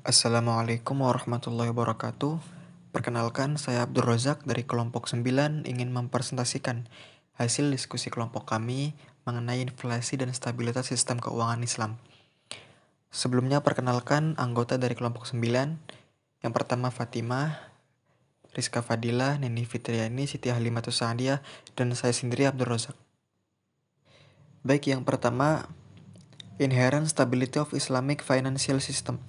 Assalamualaikum warahmatullahi wabarakatuh. Perkenalkan, saya Abdul Razak dari kelompok 9 ingin mempresentasikan hasil diskusi kelompok kami mengenai inflasi dan stabilitas sistem keuangan Islam. Sebelumnya perkenalkan anggota dari kelompok 9. Yang pertama Fatimah, Rizka Fadila, Neni Fitriani, Siti Halimatus Sa'diyah, dan saya sendiri Abdul Razak. Baik, yang pertama, Inherent Stability of Islamic Financial System.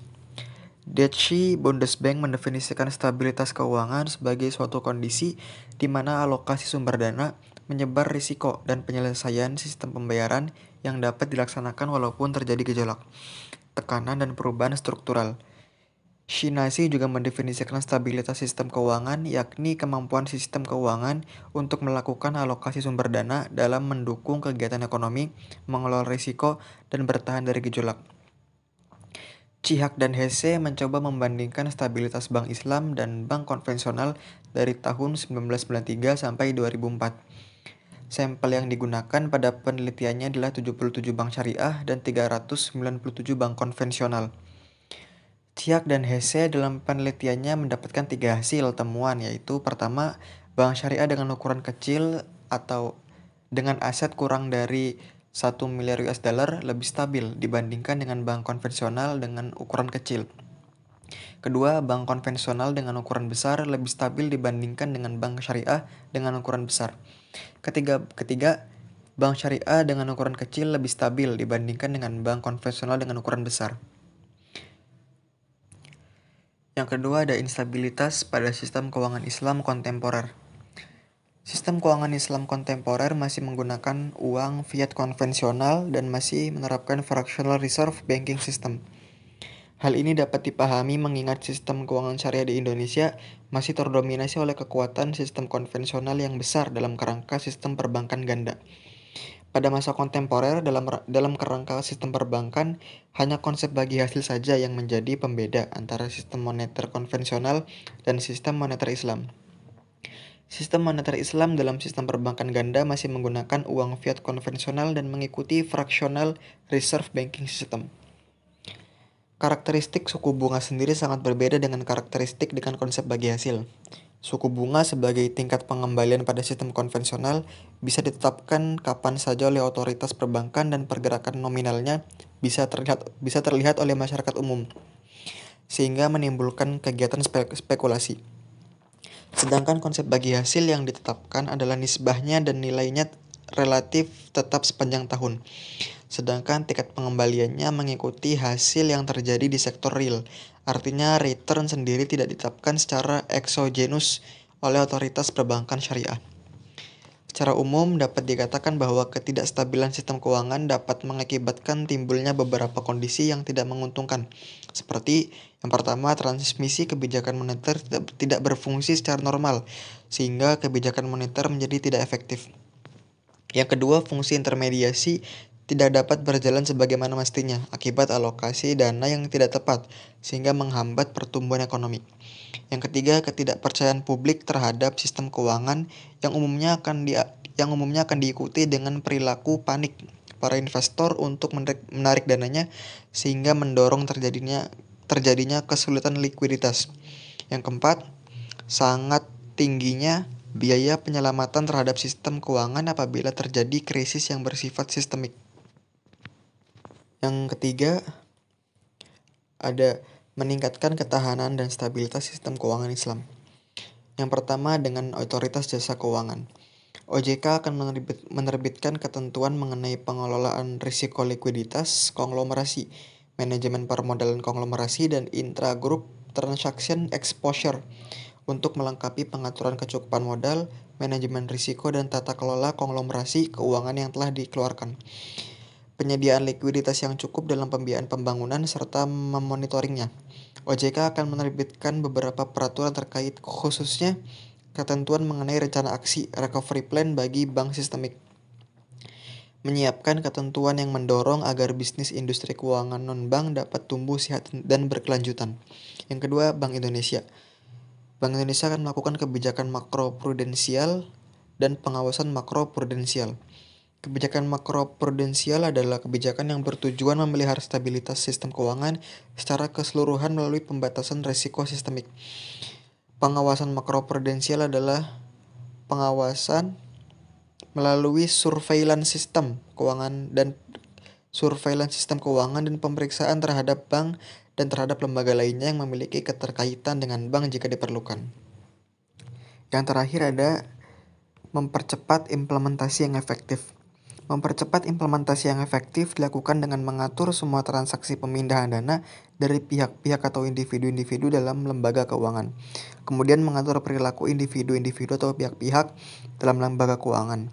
Deutsche Bundesbank mendefinisikan stabilitas keuangan sebagai suatu kondisi di mana alokasi sumber dana menyebar risiko dan penyelesaian sistem pembayaran yang dapat dilaksanakan walaupun terjadi gejolak, tekanan, dan perubahan struktural. Shinazi juga mendefinisikan stabilitas sistem keuangan, yakni kemampuan sistem keuangan untuk melakukan alokasi sumber dana dalam mendukung kegiatan ekonomi, mengelola risiko, dan bertahan dari gejolak. Chihak dan Hesse mencoba membandingkan stabilitas bank Islam dan bank konvensional dari tahun 1993 sampai 2004. Sampel yang digunakan pada penelitiannya adalah 77 bank syariah dan 397 bank konvensional. Chihak dan Hesse dalam penelitiannya mendapatkan 3 hasil temuan, yaitu pertama, bank syariah dengan ukuran kecil atau dengan aset kurang dari 1 miliar US dollar lebih stabil dibandingkan dengan bank konvensional dengan ukuran kecil. Kedua, bank konvensional dengan ukuran besar lebih stabil dibandingkan dengan bank syariah dengan ukuran besar. Ketiga, bank syariah dengan ukuran kecil lebih stabil dibandingkan dengan bank konvensional dengan ukuran besar. Yang kedua, ada instabilitas pada sistem keuangan Islam kontemporer. Sistem keuangan Islam kontemporer masih menggunakan uang fiat konvensional dan masih menerapkan fractional reserve banking system. Hal ini dapat dipahami mengingat sistem keuangan syariah di Indonesia masih terdominasi oleh kekuatan sistem konvensional yang besar dalam kerangka sistem perbankan ganda. Pada masa kontemporer, dalam kerangka sistem perbankan, hanya konsep bagi hasil saja yang menjadi pembeda antara sistem moneter konvensional dan sistem moneter Islam. Sistem moneter Islam dalam sistem perbankan ganda masih menggunakan uang fiat konvensional dan mengikuti fractional reserve banking system. Karakteristik suku bunga sendiri sangat berbeda dengan karakteristik dengan konsep bagi hasil. Suku bunga sebagai tingkat pengembalian pada sistem konvensional bisa ditetapkan kapan saja oleh otoritas perbankan dan pergerakan nominalnya bisa terlihat oleh masyarakat umum, sehingga menimbulkan kegiatan spekulasi. Sedangkan konsep bagi hasil yang ditetapkan adalah nisbahnya dan nilainya relatif tetap sepanjang tahun. Sedangkan tingkat pengembaliannya mengikuti hasil yang terjadi di sektor real. Artinya return sendiri tidak ditetapkan secara exogenous oleh otoritas perbankan syariah. Secara umum dapat dikatakan bahwa ketidakstabilan sistem keuangan dapat mengakibatkan timbulnya beberapa kondisi yang tidak menguntungkan. Seperti yang pertama, transmisi kebijakan moneter tidak berfungsi secara normal, sehingga kebijakan moneter menjadi tidak efektif. Yang kedua, fungsi intermediasi tidak dapat berjalan sebagaimana mestinya akibat alokasi dana yang tidak tepat, sehingga menghambat pertumbuhan ekonomi. Yang ketiga, ketidakpercayaan publik terhadap sistem keuangan yang umumnya akan diikuti dengan perilaku panik para investor untuk menarik dananya, sehingga mendorong terjadinya kesulitan likuiditas. Yang keempat, sangat tingginya biaya penyelamatan terhadap sistem keuangan apabila terjadi krisis yang bersifat sistemik. Yang ketiga, ada meningkatkan ketahanan dan stabilitas sistem keuangan Islam. Yang pertama, dengan otoritas jasa keuangan. OJK akan menerbitkan ketentuan mengenai pengelolaan risiko likuiditas konglomerasi, manajemen permodalan konglomerasi, dan intra-group transaction exposure untuk melengkapi pengaturan kecukupan modal, manajemen risiko, dan tata kelola konglomerasi keuangan yang telah dikeluarkan. Penyediaan likuiditas yang cukup dalam pembiayaan pembangunan serta memonitoringnya. OJK akan menerbitkan beberapa peraturan terkait, khususnya ketentuan mengenai rencana aksi recovery plan bagi bank sistemik. Menyiapkan ketentuan yang mendorong agar bisnis industri keuangan non-bank dapat tumbuh sehat dan berkelanjutan. Yang kedua, Bank Indonesia. Bank Indonesia akan melakukan kebijakan makroprudensial dan pengawasan makroprudensial. Kebijakan makroprudensial adalah kebijakan yang bertujuan memelihara stabilitas sistem keuangan secara keseluruhan melalui pembatasan risiko sistemik. Pengawasan makroprudensial adalah pengawasan melalui surveillance sistem keuangan dan pemeriksaan terhadap bank dan terhadap lembaga lainnya yang memiliki keterkaitan dengan bank jika diperlukan. Yang terakhir ada mempercepat implementasi yang efektif. Mempercepat implementasi yang efektif dilakukan dengan mengatur semua transaksi pemindahan dana dari pihak-pihak atau individu-individu dalam lembaga keuangan. Kemudian mengatur perilaku individu-individu atau pihak-pihak dalam lembaga keuangan.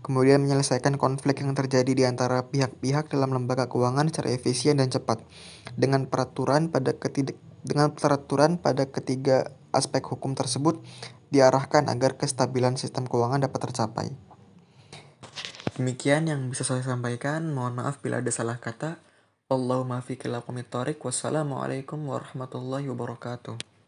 Kemudian menyelesaikan konflik yang terjadi di antara pihak-pihak dalam lembaga keuangan secara efisien dan cepat. Dengan peraturan pada ketiga aspek hukum tersebut diarahkan agar kestabilan sistem keuangan dapat tercapai. Demikian yang bisa saya sampaikan. Mohon maaf bila ada salah kata. Allahumma fiqil aqwamit thoriq. Wassalamualaikum warahmatullahi wabarakatuh.